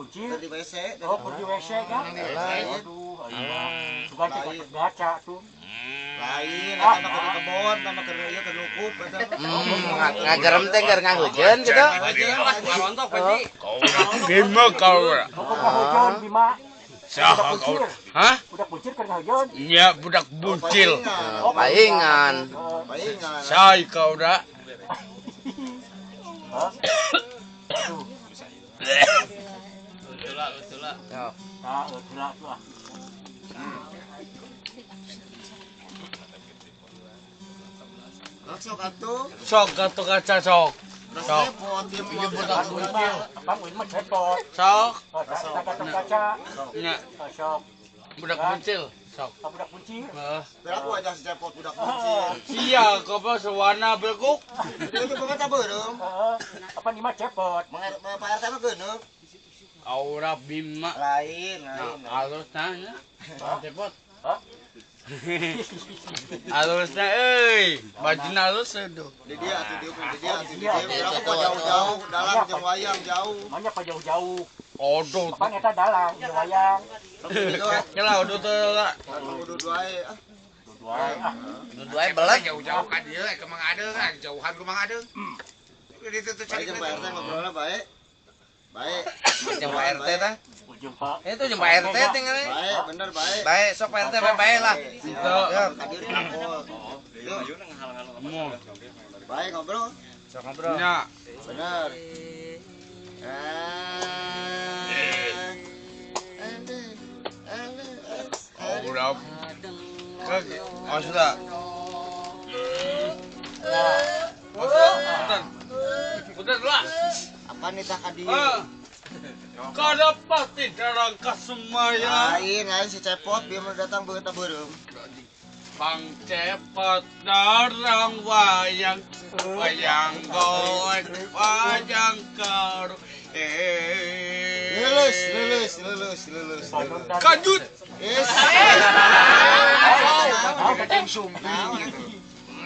kunci. Di WC. Oh, di WC kan? Aduh, suka gaca tuh. Lain, sama ke kebon, sama ke ieu ke nukup Ngagerem teh keur ngahujeun gitu. Rontok pasti. Bima kau. Hujan Bima. Saha kau? Hah? Udah kuncir kan hujan. Iya budak bucil. Paingan. Paingan. Say kau dah. Hah? Utula. Nah, utula tuh. Sok atuh. Sok atuh kaca sok. Sok. Iya budak bucil. Bang ini mah cepot. Sok. Kita kata kaca. Nya Sok. budak bucil. Sok. Budak kunci. Heeh. Berapa aja si cepot budak bucil. Sia kau sewana beguk. Itu banget beureum. Apa nih mah cepot. Pak RT mah geuneuh. Aura Bima. Lain. Alus nanya. Cepot. Hah? Alusnya euy. Bajina alus tuh. Di dia berapa jauh-jauh dalam jeung wayang jauh. Makanya apa jauh-jauh. Odo. Pan eta dalang jeung wayang. Kela odo teh lah. Kudu wae. Dudu ae beleg. Jauh-jauh ka dieu ke Mang Adeng, jauhan ku Mang Adeng. Itu tuh Baik jeung Pak RT ngobrolna baik. Baik. Jeung Pak RT teh. Ujung Pak. Itu jeung Pak RT teh ngene. Baik, bener baik. Baik, sok Pak RT bae lah. Itu. Kadir ngapol. Baik ngobrol. Sok ngobrol. Nya. Bener. Aura. Kage. Oh sudah. Udah lah. Apa nih tak kadir? Kada pasti darang kasumaya. Lain si cepot biar mau datang beut beureum. Bang cepat darang wayang goek wayang karo. Lulus. Kanjut. Yes.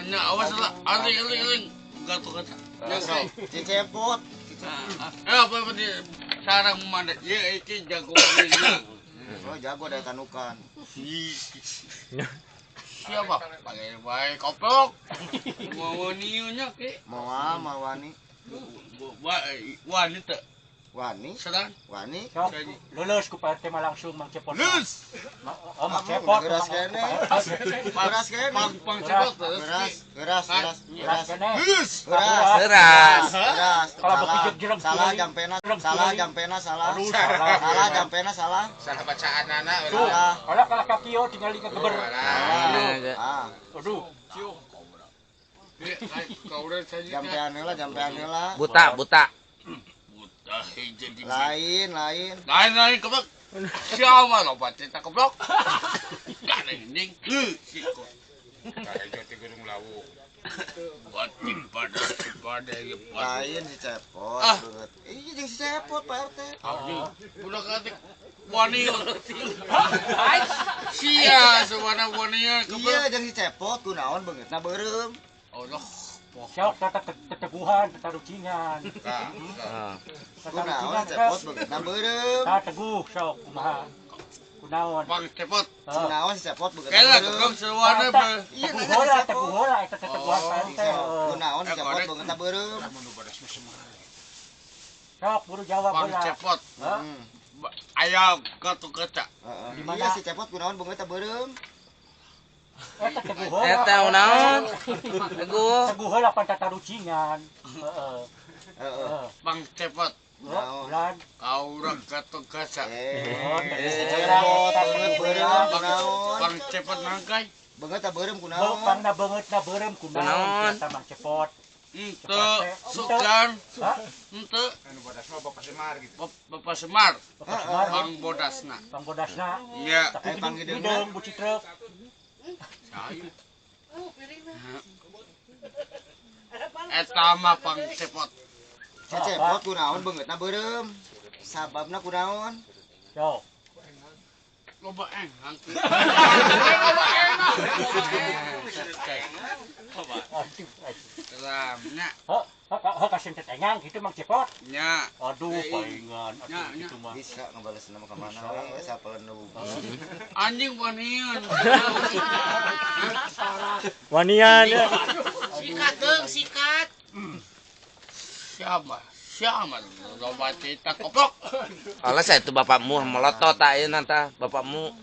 Nya awas lah. Aling. Gato kata. Si cepot. Apa sarang mandat ye iki jago ini. Oh jago dari tanukan. Siapa? Pakai baik koplok. Mau niunya ke? Mau wani. Wanita. Wani. Sedang. Wani. Lulus ku Pak RT mah langsung Mang Cepot. Lus. Mang Cepot. Geras kene. Geras kene. Pang cepot. Geras kene. Lus. Geras. Kalau begitu jereng Salah jampena salah. Salah jampena salah. salah bacaan anak. Kalau kakio tinggal di geber. Aduh. Kau udah saja. Jampean heula. Buta. Lain. Lain keblok. Siapa lo baca tak keblok? Gak nending. Siko. Kayak jati gunung lawu. Batin pada Lain si cepot. Iya jeung si cepot Pak RT. Udah katik wani. Sia sewana waninya Iya keblok. jeung si cepot kunaon beungeutna beureum. Allah. Siap tata keteguhan, tetarucingan. Kunaon cepot beungeutna beureum. Tah teguh sok kumaha. Kunaon? Bang cepot. Kunaon si cepot beungeutna Kela beureum. keblok sewana. Iya Teguh heula eta teguhan Pak RT. Kunaon si cepot beungeutna beureum. Sok buru jawab Bang heula. cepot. Heeh. Ayam katu kaca. Iya si cepot kunaon beungeutna beureum. Eta teguh heula. Eta naon? Teguh. Teguh heula pan tatarucingan. Heeh. Bang cepot. Bulan. Kau rak katu kaca. Si cepot beungeut beureum kunaon. Bang cepot nangkai. Beungeutna beureum Bang kunaon. na beungeutna beureum kunaon? Eta Mang Cepot. Ente sukan. Hah? Ente Anu bodas mah Bapak Semar gitu. Bapak Semar. Bapak Semar. Bang bodasna. Bang Bodasna. Iya. Tapi panggilna. hidung buci truk. Saya. Eta mah Bang cepot. Si cepot kunaon beungeutna beureum. Sababna kunaon? Yo. Loba eng hangkeun. Kelamnya. Oh, kasih tetengang gitu Mang Cepot. Nya. Aduh, palingan gitu mah. Bisa ngebales nama ke mana we sapeun nu. Anjing panian. Wanian ya. Sikat dong, sikat. Siapa loba cerita koplok. Alah saya itu bapakmu melotot tak ieu nanta bapakmu.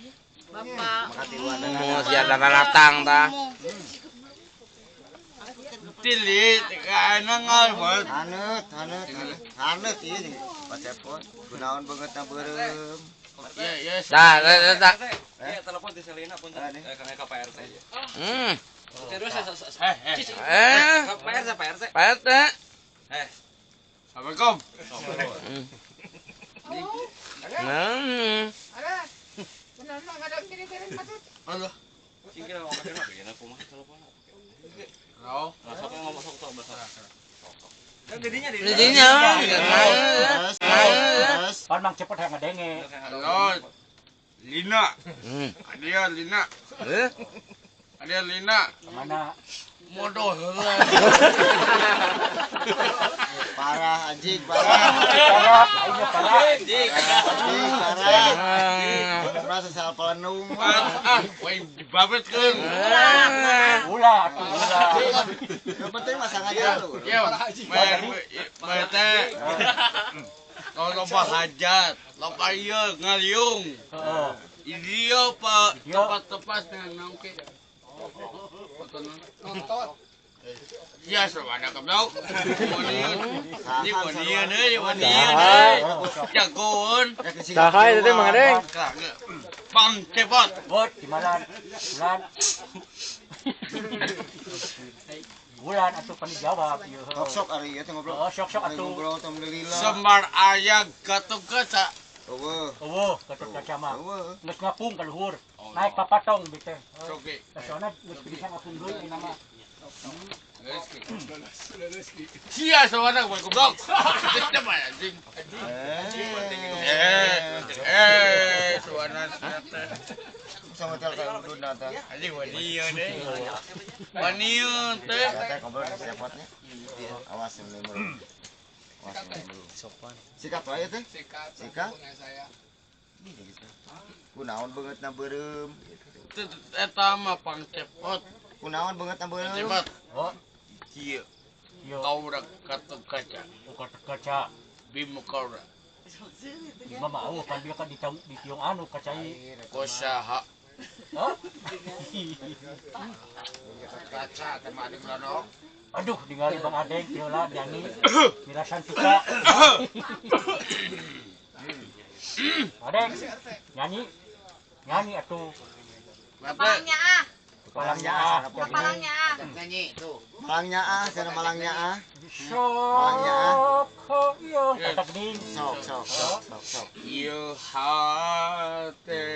Makati wana. Mau sia datang ta. Tilit kana ngalbet. Haneut ieu jeung pacepot. Kunaon beungeutna beureum. Ya. Dah. Telepon di Selina pun kang ka PRT. Terus PRT. PRT. Assalamualaikum. Halo. Singkir ngomong ka dina begina kumaha telepon. Halo. Sok ngomong sok bahasa. Jadinya. Pan Mang Cepot hayang ngadenge. Halo. Lina. Ada Lina. Ada Lina. Mana? Modoh. Parah anjing parah. Anjing. Merasa salah pelenung. Woi dibabetkeun. Ulah. Yang penting masang aja lu. Ya, teh. Kalau lomba hajat, lomba ieu ngaliung. Heeh. Ieu Pak, tepat-tepatnya nangke. Nonton. Ya, sabana keblok. Ini wanian deui, jagoan. Saha itu teh Mang Adeng? Bang Cepot. Bot, gimana? Bulan atuh pan dijawab ieu. Sok ari ieu teh ngobrol. Oh, sok Ari atuh. ngobrol alhamdulillah. Sembar aya gatung kaca. Eueuh. Ketut kaca mah. Eueuh. Geus ngapung ka luhur. Naik ka patong biteh. Oke. Soalna geus bisa ngapung deui ieu nama. Sia sabana goblok. Kita mah anjing. Sabana Sama tel ka uduna teh. anjing wanian deui. Wanian teh. Teh ngobrol di sepotnya. Awas nemur. Sikap wae teh. Sikap. Kunaon beungeutna beureum. Eta mah Pang Cepot. Kunaon beungeutna beureum. Cepot. Oh, Kieu. ieu Kau udah gatung kaca. kaca. Bimu kau udah. Mama mau pan dia kan di tiung anu kacai. Kosaha. Hah? Kaca temani belano. Aduh, ningali Bang Adeng, Tiola, nyanyi, Mirasan suka. Adeng, nyanyi atuh. Palangnya ah, Palangnya ah, palangnya ah. Malangnya ah, sana malangnya ah. Sok, yo, kata gening. Sok. Ieu hate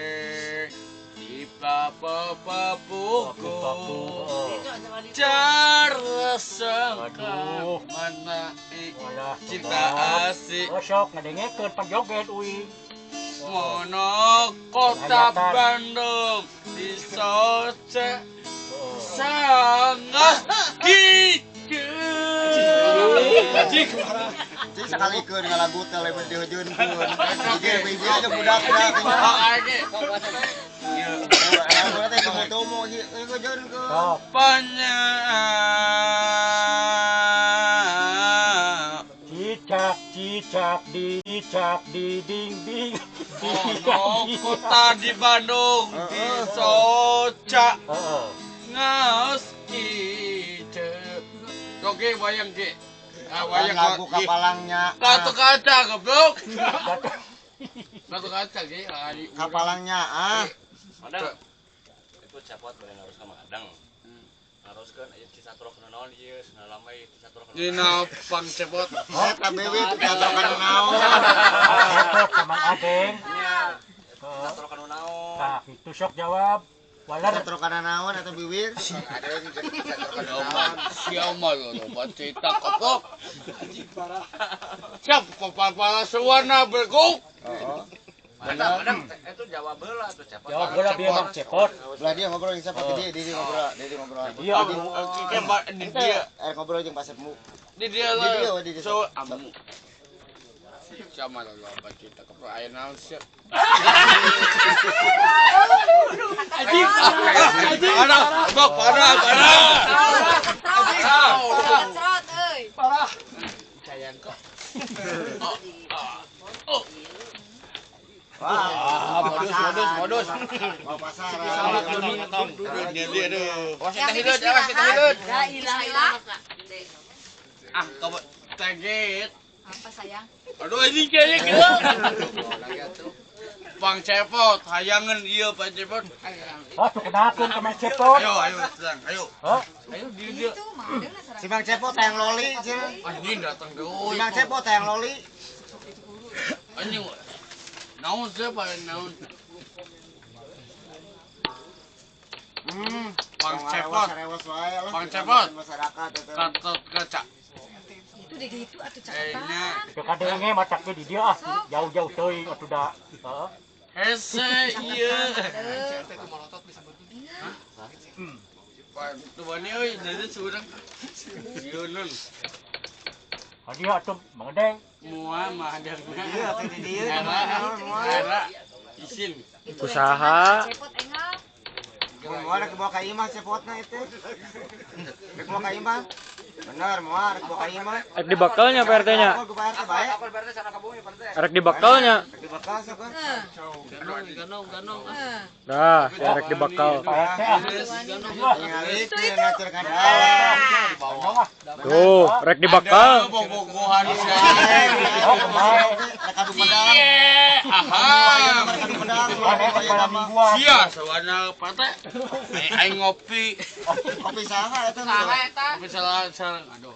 dipapapuku. Cara sangka mana cinta asik Oh, sok ngadengekeun pan joget uing. mono kota Bandung di Soce sangat Cik sekali keun ngalagu teh lamun dihujeunkeun. Hiji aja budak-budak. Aya teh temu dihujeunkeun. Sok, cicak di ding. kota di Bandung di Soca Heeh. ngaos kice oke wayang ge wayang lagu kapalangnya. katu kaca goblok katu kaca ge Kapalangnya ah. Adang. Itu cepot beureum harus ka Mang Adang. Haruskeun aya Cisatro kana naon ieu, sana lamai Cisatro kana. Dina Pang Cepot Eta bewe teatro kana naon. Cepot sama Adeng. Cisatro kana naon. Nah, itu sok jawab. Walar Teatro kana naon eta bibir. siapa lo baca koplok siap kepala sewarna berguk Kadang itu Jawa beula tuh cepot. Jawab bola dia Mang Cepot. Belah dia ngobrol yang siapa dia ngobrol, dia ngobrol. Dia Di dia. Ngobrol jeung pasepmu. Di dia Di dia, lah. di dia. So amu. Sama lah apa kita ke air naon sih. anjing. Parah, bok parah. Serot, euy. Sayang kok. Modus. Mau pasar. Dia deh. Yang istirahat. La ilaha illallah. Ah, kamu taget. Apa sayang? Aduh ini kayaknya gitu. Bang Cepot, hayangan iya Pak Cepot. Ah, tuh kenakeun ke Mang Cepot. Ayo, sedang, ayo. Hah? Ayo dia. Itu mah ada lah serang. Si Bang Cepot yang loli, Anjing datang si deh. Bang Cepot yang loli. Anjing. Naon siapa naon? Bang Cepot. Bang Cepot. Masyarakat Katot kaca. Itu deh gitu atuh Kayaknya cakepan. Teu kadenge mataknya di dia ah. Jauh-jauh teuing atuh da. Heeh. hese iya. Tuh bani euy, jadi surang. Yunun. Hadiah atuh Mang Deng. Mua mah ada. Iya, teh di dieu. Era isin. Usaha. Cepot engal. Mau ada ke bawah ka imah Cepotna itu. Ke bawah ka imah. Bener, mau ada ke bawah ka imah. Rek di bakalnya PRT-nya. Ke PRT bae. Rek di bakalnya. Di bakal sok. Ganong. Dah, ya rek di bakal. PRT ah. Ningali teu ngatur kan. Tuh, rek di bakal. Bobogohan Oh, kemarin. Rek adu pedang. Aha. Adu pedang. Kemarin malam mingguan. Sia sawana pate. Aing ngopi. Kopi saha eta? Ngopi salah. Aduh.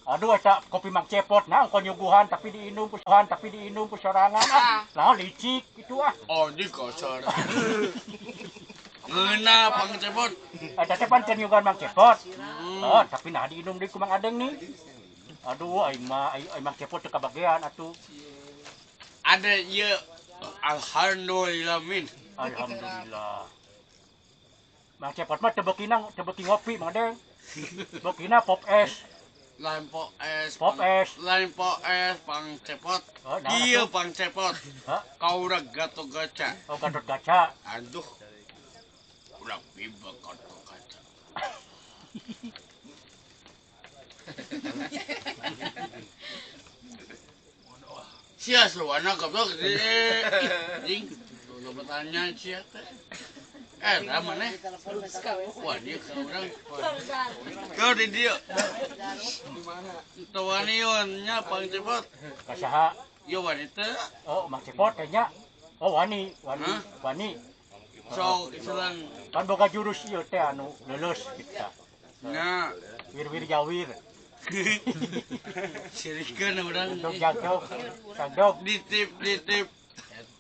Aduh eta kopi Mang Cepot nah engko nyuguhan tapi diinum ku sorangan ah. Nah licik itu ah. Oh, di kosor. Ngeuna Bang Cepot. Eta teh pancen nyuguhan Mang Cepot. Oh, tapi nah diinum deui ku Mang Adeng nih. Aduh aing Mang Cepot teu kabagean atuh. Ada ieu alhamdulillah min. Alhamdulillah. Mang Cepot mah teu beuki ngopi Mang Adeng. Beukina pop es. Lain po es. Bang Cepot. Oh, nah, Iya atuh. Bang Cepot. Hah? Kau udah gato gaca. Oh, Gatot Kaca. Aduh. Udah piba gato gaca. Sia seluana goblok ding. Lu bertanya sia teh. Dah mana? Wah, dia ke orang. Kau di dia. Itu waninya Bang Cepot. Kasaha? Yo wanita. Oh, Mang Cepot kayaknya. Oh, wani. So, selang. Kan boga jurus ieu teh anu leuleus kita. Nah, Wir jawir. sirikeun orang. Untuk jagdog. Jagdog. Ditip.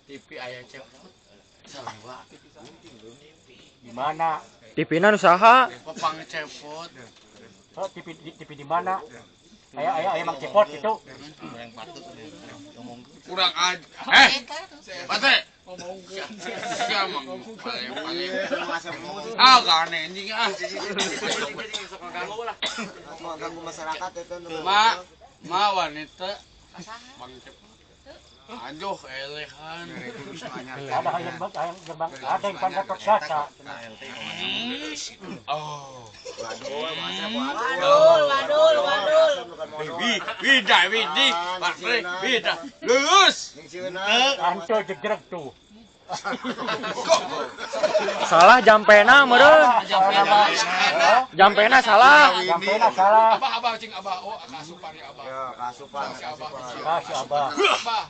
TV aya Cepot. Salah. Di mana? TV-na nu saha? Pepang Cepot. Oh, TV di mana? Aya Mang Cepot itu. Kurang aja. Pate. Siapa paling. Ah, kan anjing ah. Mau ganggu masyarakat itu. Ma wanita. Bang Cepot. Aduh, elehan. Ada yang Bang ada yang Gatot Kaca. Oh. Waduh. Bida. Lulus. Anto jegreg tuh. Salah jampena meureun. Jampena salah. Jampena salah. Abah cing abah. Oh, kasupan ya abah. Ya, kasupan. Kasih Abah. Abah.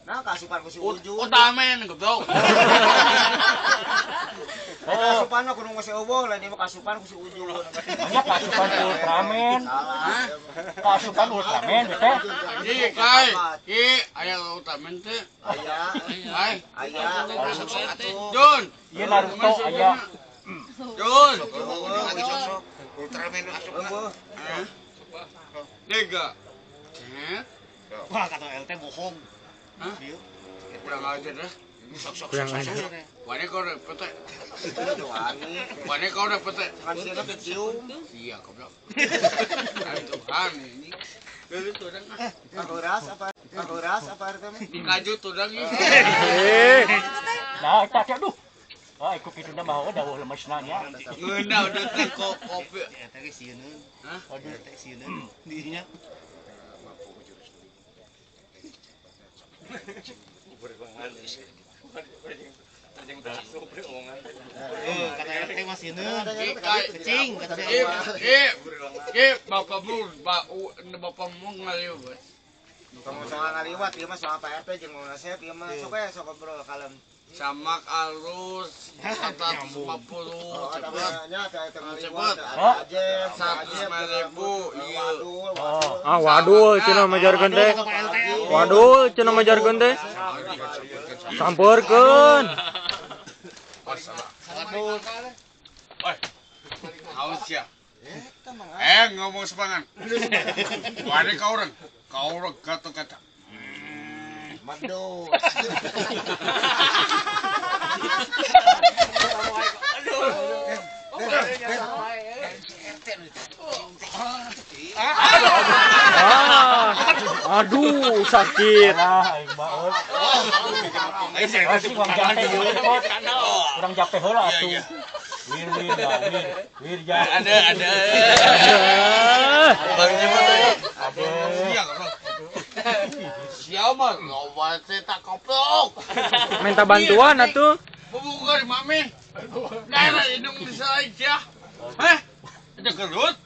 Nah, kasupan ku si Uju. Utamen goblok. Kasupan mah kudu si Obong lah, dia mah kasupan ku si Uju. Hanya kasupan Ultraman. Kasupan Ultraman teh. Ih, kai. Aya utamen teh. Aya. Aya. Jun. Ieu Naruto aya. Jun. Ultraman asup. Dega. Wah, kata LT bohong. Hah? Kurang ajar dah. Kurang ajar. Wani kau udah petek. Wani. Wani kau udah petek. Kan sih ada kecium. Iya kau bilang. Tuhan ini. Lalu tudang ah. Kaguras apa RT mah? Dikaju tudang ini. Nah, tak aduh. Ah, ikut itu nama oh dah lemas nanya. Ngena udah teh kopi. Eta ge sieun. Hah? Eta sieun dirinya. Kata RT mah sieun. Cing kata Bapakmu ngaliwat. Kamu soal ngaliwat ieu mah soal Pak RT jeung Nasep ieu mah sok aya sok ngobrol kalem. Samak alus 450. Oh, ada banyak ada Cepet. ngaliwat, ada aja 105.000 iya. Ah wadul cenah majarkeun teh. Wadul cenah majarkeun teh. Sampeurkeun. Aduh. Oi. Haus ya. Ngomong sepangan. Wani kau orang kata-kata. Madu. Aduh sakit. Nah, aing mah euy. Asing urang jape heula pot. Urang jape heula atuh. Wir ya. Ada. Bang Jepot Ada. Iya, Bang. Siapa? Ngawat tak koplok. Minta bantuan atuh. Bukan mami. Daerah hidung bisa aja. Hah? Ada gelut?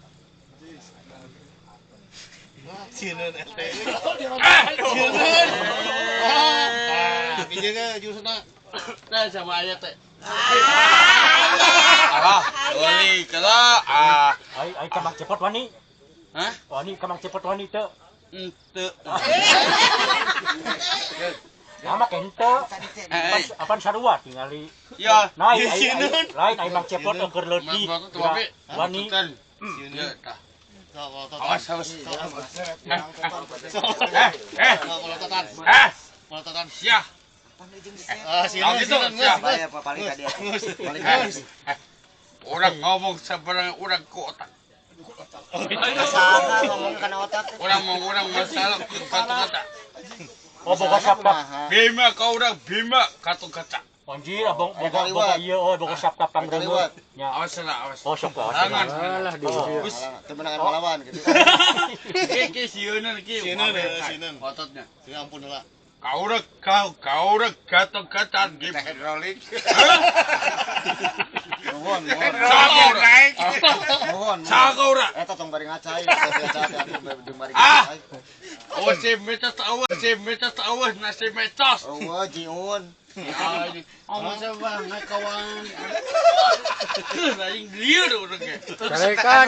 sieun RT. Sieun. Tapi jaga jurusna. Nah sama ayat teh. Boleh kalau Ai kamang cepot wani. Hah? Wani kamang cepot wani teu. Ente. Nama kente. Apaan sarua tingali. Ya. Nah, lain ai mang cepot keur leutik. Wani. Ya tah. Awas. Molototan. Sia. Sieun. Bayar apa paling tadi? Paling tadi. Orang ngomong sebenarnya orang kota. Salah ngomong kana otak. Orang masalah kata-kata. Oh, boga sapkap. Bima kau orang bima kata-kata. Anjir, boga ieu oh boga sapkap pangreungut. Nya. Awas lah, awas. Oh, sok awas. Jangan. Alah diusir. Temenangan melawan gitu. Ki sieuneun ki. Sieun. Ototnya. Ya ampun lah. Kau orang kata-kata gitu. Hydraulik. Nuhun. Saga ora. Eta tong bari ngacai, biasa atuh bari Ah! ngacai. Awas si metas awas nasi metas. Oh, jiun. Awas banget kawan. Lain liar orangnya.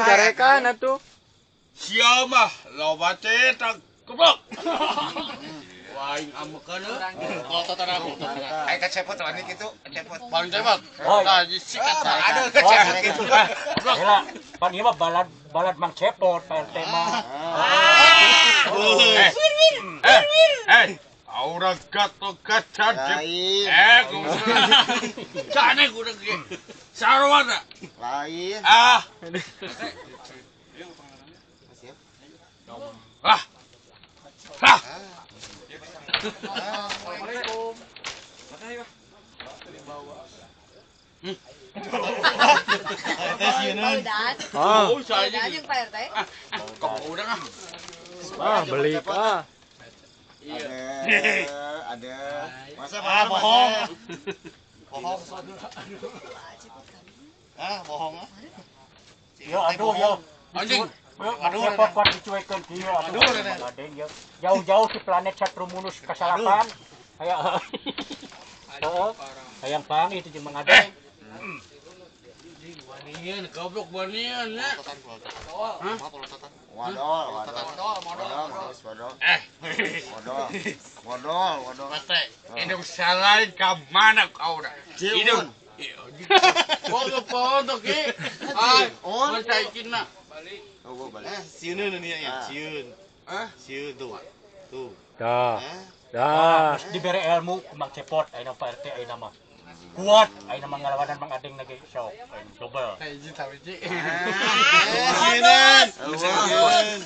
Carekan atuh. Siapa? Lobate tak keblok. Wah, ing amekan. Molototan aku. Ai ka cepot wani kitu, cepot. Bang Jebak. Oh. Nah, sikat Ada tak. ka cepot kitu. Hela, pan ieu mah balad mang cepot PRT mah. Aura gato gacan. Lain. Cane kuda ge. Sarwana. Lain. Ah. Ah. Ah. Ah, Oh, saya Udah ini. jeung Pak RT. Kok udah ah. beli ah. Ada. Masa Bohong. Bohong. Yo aduh yo. Anjing. Aduh cepot dicuekeun kieu aduh. Aden yo. Jauh-jauh si planet Satrumunus kasalapan. Aya. Heeh. Hayang pang itu jeung Mang Adeng. Banian, goblok banian ya. Wadol. Wadol. Mate, hidung salah ke mana kau dah? Hidung. Kau lupa untuk ki? Ay, masa ikina. Oh, balik. Sieun ini ya, sieun. Sieun tuh. Tuh. Dah. Dah. Diberi ilmu Mang Cepot ayeuna Pak RT ayeuna mah. Kuat ayeuna mah ngalawanan Mang Adeng lagi sok double. Hiji tawiji. Geunan.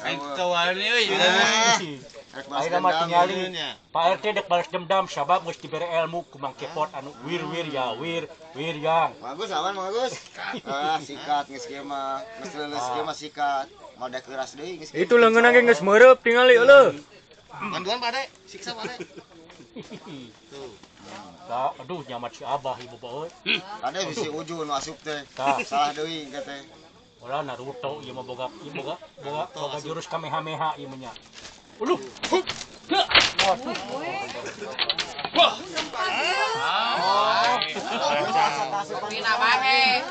Aing tawani euy. Ayeuna mah tingali Pak RT dek balas dendam sabab geus diberi ilmu ku Mang Cepot anu wir yang. Bagus awan bagus. Sikat geus kieu mah. Geus leuleus kieu mah sikat. Mode keras deui geus. Itu leungeun ge geus meureup tingali eueuh. Bantuan Pade, siksa Pade. Tah, aduh nyamat si Abah ibu bae. Pade bisi ujun asup teh. Tah, Salah deui engke teh. ulah Naruto ieu mah boga jurus Kamehameha ieu mah nya. Uluh. Pina bae.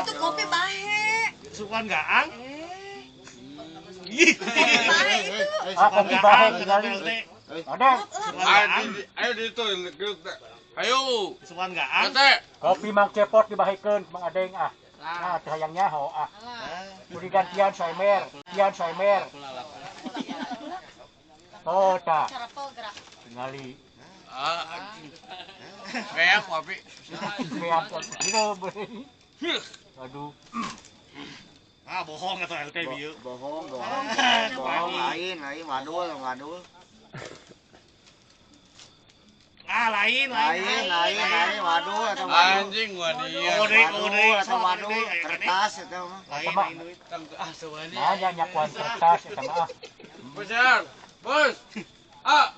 Itu kopi bae. Sukan gaang. Bae itu. Kopi bahe tingali. Ada. Ayo di itu. Ayo. Sukan gaang. Kate. Kopi Mang Cepot dibahekeun Mang Adeng ah. Ah, teh hayang nyaho ah. Kudu gantian soemer. Oh, tah. Cara gerak. Tingali. Kayak kopi. Kayak gitu. Aduh. Bohong atau LT bieu. Bohong lain wadul. Lain wadul atau Anjing gua dia. wadul kertas eta mah. Lain Sewani. Nah, nyakuan kertas eta mah. Besar. Bos.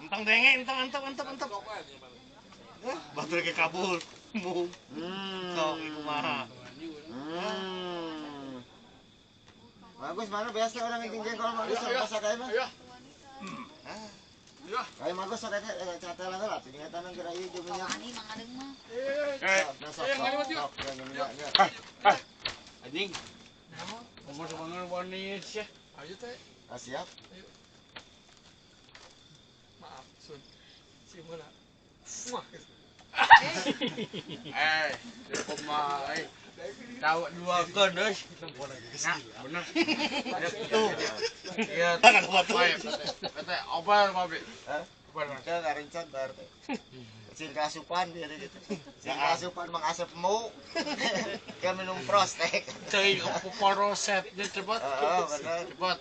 Entong denge, entong. Batur ke kabul. Mu. Sok iku mah. Bagus mana biasa orang yang jengkol bagus masak aja mah. Kayak bagus ada catelan lah, ternyata nang gerak ieu minyak. Ani Mang Adeng mah. Anjing. Umur sebenarnya wani sih. Ayo teh. Siap. Kumai. Tahu dua kan deus. Nah, bener. Tuh. Iya. Kata apa Babe? Kita ngarincan bar teh. Cing kasupan dia gitu. Cing kasupan Mang Asepmu. Kan minum prostek. Teuing poroset dia cepet. Bener. Cepet.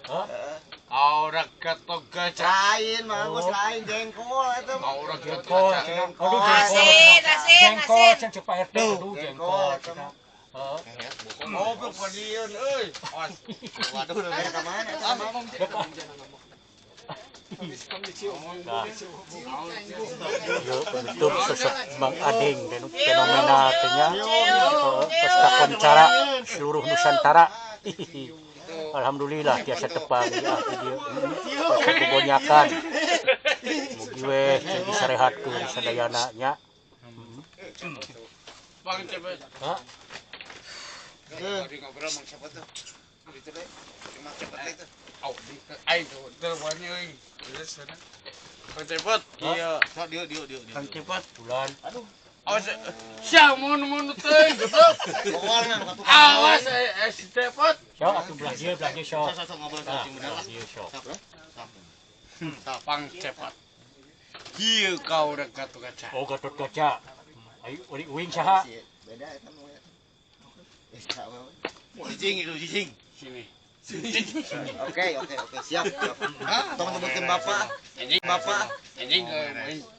Aura katoga Lain bagus lain jengkol itu. Aura Jengkol, katoga. aduh Asin. jengkol, cek Pak RT, aduh jengkol. Ngobrol padian euy. Waduh udah ke mana? Yo bentuk sosok Mang Adeng dan fenomena tanya pesta koncara seluruh Nusantara. Alhamdulillah tiasa tepang ya dia. Kebanyakan. Mugi we bisa rehat ke sadayana nya. Bang cepet. Hah? Ngobrol Mang Cepot tuh. Itu deh. Mang Cepot itu. Ai tuh terwani euy. Geus sana. Bang cepet. Kieu. Sok dieu. Bang cepet. Bulan. Aduh. Awas. Sia mun teuing gitu. Awas si cepet. Sok atuh belah dia sok. Sok ngobrol Nah, sama bener lah. dia sok. Bang cepet. Kieu kau udah gatu kaca. Oh Gatot Kaca. Ayo uing saha? Beda eta mah. Cicing. Sini. Oke, siap. Tong nyebutkeun bapak. Anjing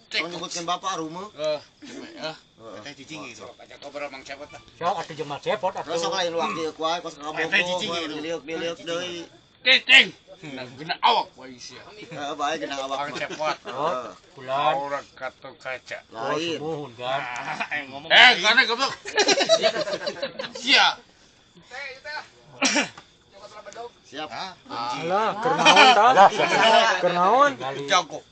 Tong nyebutkeun bapak rumah. Teh cicing gitu. Kaca ngobrol Mang Cepot lah. Sok atuh jeung Mang Cepot Terus sok atuh. lain waktu ieu kuae kos ka Teh cicing gitu. diliuk deui. Cicing. Gina awak wae sia. Bae geuna awak. Bang cepet. Bulan. Aura katu kaca. Lain. Muhun kan. Ngomong. Karena goblok. Sia. Siap. Alah, keur naon tah? Lah, siapa? Keur naon? Jago.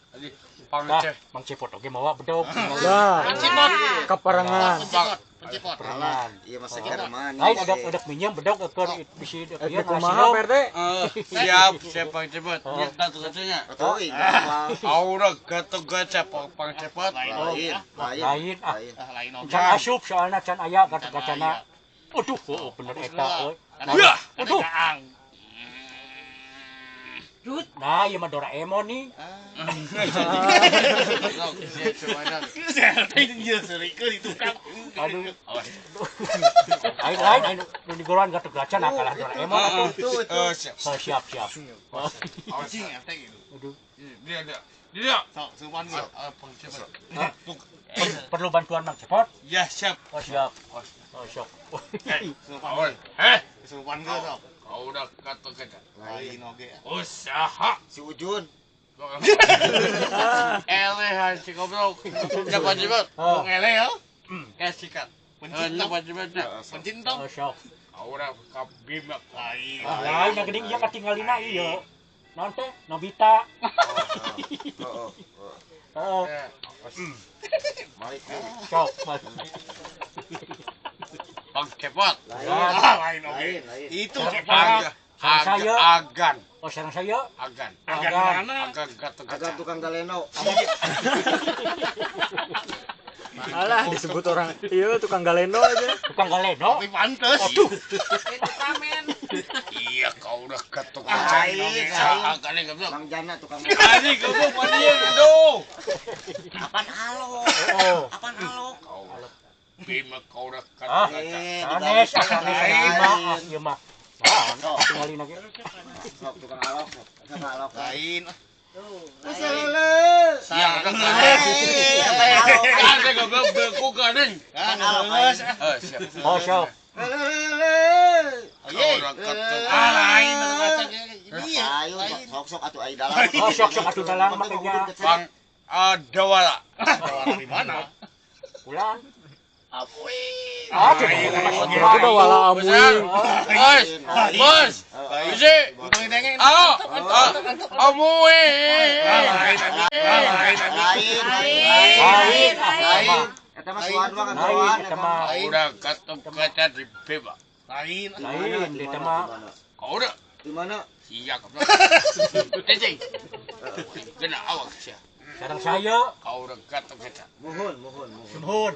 Bang Tah, cepet. Mang Cepot oge mawa bedog. Dah, kaparangan. Pencipot. Alah, ieu mah seger mah. Lain ada minjem bedog keur bisi Eta kumaha PRT? Siap Bang cepet. Ini katu kacanya. Atuh ingat Aura katu kaca Bang cepet. lain. lain ah. Lain Can asup soalna can aya Gatot-Kacana. Aduh, bener eta euy. Ya. Aduh. Nah, ieu mah Doraemon nih. Aduh. Lain nu digoroan gatot gacan kalah Doraemon atuh. Siap. Siap. Aduh. Dia. Sok, supan gua. Perlu bantuan Mang Cepot? Ya siap. Oh, siap. Oh, sok. Awal. Supan gua sok. Kau udah kata kata. Lain oge. Usaha. Si Ujun. Eleh si goblok. Dapat jebot. Bung eleh ya. Kayak sikat. Dapat jebotnya. Pencinta. Oh, sok. Kau udah kabimak lain. Lain yang geuning ieu katinggalina ieu. Naon teh? Nobita. Heeh. Sok. Bang Cepot. Lain oge. Itu Sarang saya. Agan. Oh, sareng saya. Agan. Agan. Agan gatot Agak tukang galeno. Alah disebut orang. Iya tukang galeno aja. Tukang galeno. Tapi pantes. Aduh. Iya kau udah gatot Lain, gatot. lain. Agan yang goblok. Bang Jana tukang Ani goblok paninya aduh. Apaan halo? Oh. Apaan halo? Kau bimak kau udah Ah. gatot gatot. Sanes, ieu mah. Nah, tinggalin lagi. Sok tukang alok. Tukang alok. Lain. Iya udah ada goblok beku gading. Siap. Oh, siap. Kau udah gatot. Lain Ayo, sok atuh ai dalam. Oh, sok atuh dalang makanya. Bang Dawala. Di mana? Pulang. Apuin. Ah, Aku udah wala amuin. Bos. Isi. Halo. Amuin. Lain. Eta mah suan banget Lain, eta mah. Udah gatot gatot di bebas. Lain. Lain, eta mah. Kau udah Di mana? siap goblok. Cecing. Kena awak siap. Sareng saya. Kau udah gatot gatot. Mohon. Suhun.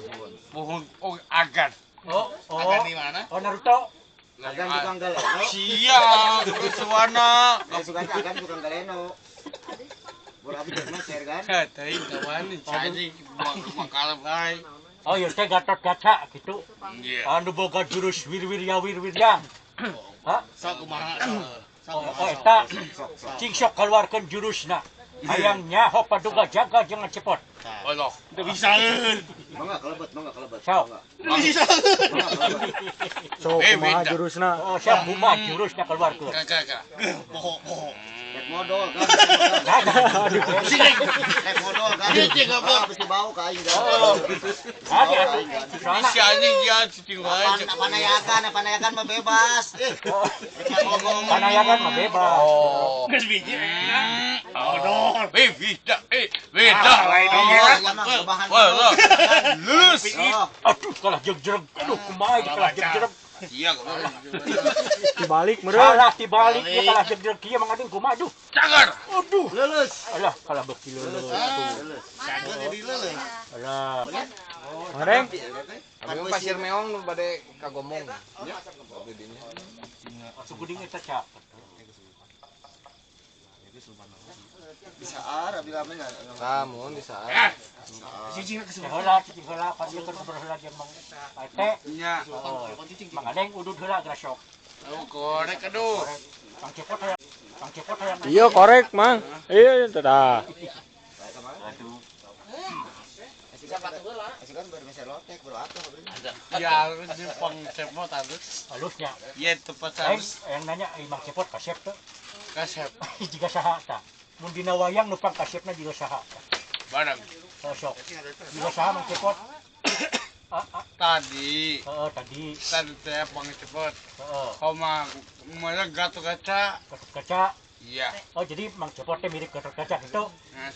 Mohon agan. Oh. Agan di mana? Oh, Naruto. Agan tukang galeno. Siap, Suwana. Suka agan tukang galeno. Bola abi mah share kan? Teuing kawan, cacing makalam bae. Oh, ieu teh Gatot Kaca gitu. Iya. Anu boga jurus wir-wiryang. Hah? Sok kumaha? Oh, eta cing sok keluarkeun jurusna. Hayangnya ho paduga jaga jangan cepot. Allah. Teu bisa. Mangga kelebet. Sok. So kumaha jurusna. Oh, siap buma jurusna keluarkeun. Kakak. Poho. Rek modal kan. Aduh. Rek modal kan. Iya, goblok. Mesti bau ka aing kan. Ada atuh. Soalna Bisa anjing dia cicing wae. Panayakan mah bebas. panayagan mah bebas. Oh. Geus biji. Beda. Beda. Lulus. Aduh, kalah jegreg. Aduh, kumaha ieu kalah jegreg. Iya, goblok. Dibalik meureun. Salah tibalik ieu kalah jegreg kieu mang ading kumaha aduh. Cagar. Aduh. Lulus. Alah, kalah beuki leuleus. Lulus. Cager jadi lulus. Alah. Ngareng. Abi pasir meong nu bade kagomong. Suguding eta cap. Bisa abi rame enggak? Lamun di saat Cicing heula pas ieu keur heula jeung Mang Ete. Nya. Mang Adeng udud heula grasok. Oh, korek aduh. Kang Cepot hayang. Iya korek mang. Iya tah. Aduh. Asik kan baru meser lotek, baru atuh. Ya, si Pang Cepot halus. Halusnya. Iya, tepat Aing halus. yang nanya Mang Cepot kasep teh. Kasep. Jiga saha tah. Mun dina wayang nupang kasepna jiga saha tah. Barang. Sosok. Jiga saha Mang Cepot? Tadi Tadi. saya Pang Cepot. Heeh. Kau mah gatot kaca. Gatot Kaca. Iya. Oh, jadi Mang Cepot teh mirip Gatot Kaca gitu. Nah,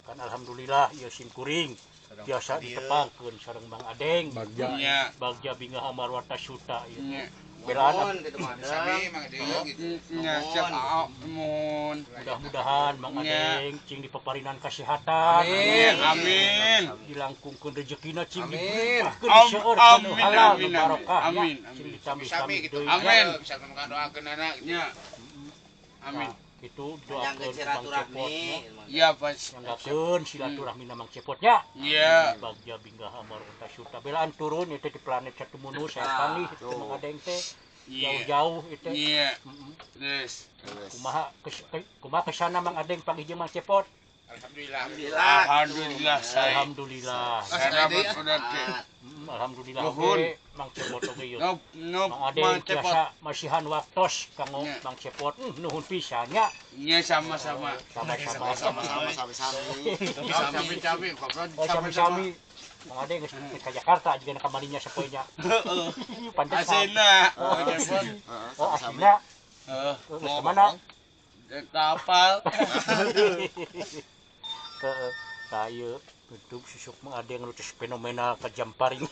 Kan alhamdulillah ieu sim kuring biasa ditepangkeun sareng Mang Adeng. Nya. Bagja Bingah Amarwata Suta ieu. Nya. Belaan sami mang deui gitu. Nya siap mun. mudah-mudahan Mang Nya. Adeng cing dipaparinan kesehatan. Amin. Dilangkungkeun rezekina cing Amin. diberikan seueur Amin, halal amin, nu barokah amin, nya. amin. Cing ditambih Sami gitu. deui. Amin. Bisa doakeun anak gitu. Nya. Amin. Itu Yang doakeun silaturahmi. Iya pas. Nganggakeun silaturahmi na Mang Cepotnya. Iya. Bagja binggah amar unta syuta belaan turun itu di planet satu munu saya panggih itu Mang Adeng teh Iya. jauh-jauh itu. Iya. Mm-mm. Terus. Kumaha kesana Mang Adeng panggih jeung Mang Cepot. Alhamdulillah. Alhamdulillah saya. Alhamdulillah. Saya dapat udah ke. Alhamdulillah Nuhun. ge Mang Cepot oge yeuh. No Mang Mang Adeng Cepot. tiasa masihan waktos kanggo Nya. Mang Cepot. Nuhun pisan nya. Iya sama-sama. Sama-sama. Sama-sama sami-sami. Sami-sami kok. Sami-sami. Mang Adeng geus ke Jakarta juga kamarinya sapoenya. Pantesan. Asina. Mang Cepot. Oh, asina. Heeh. Geus kemana? Kapal. Heeh. Kayu bentuk susuk Mang Adeng nu tes fenomena kajamparing.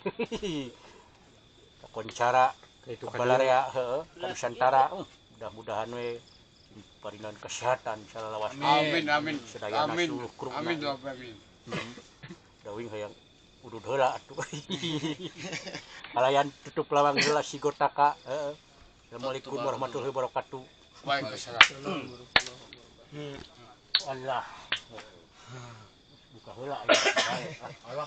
Kakoncara itu balarea heeh ka Nusantara. Mudah-mudahan we parinan kesehatan salalawas. Amin amin. Sedayana Amin. seluruh kru. Amin doa amin. Dawing hayang udud heula atuh. Kalayan tutup lawang heula si Gotaka. Heeh. Assalamualaikum warahmatullahi wabarakatuh. Waalaikumsalam. Allah. Buka heula aya.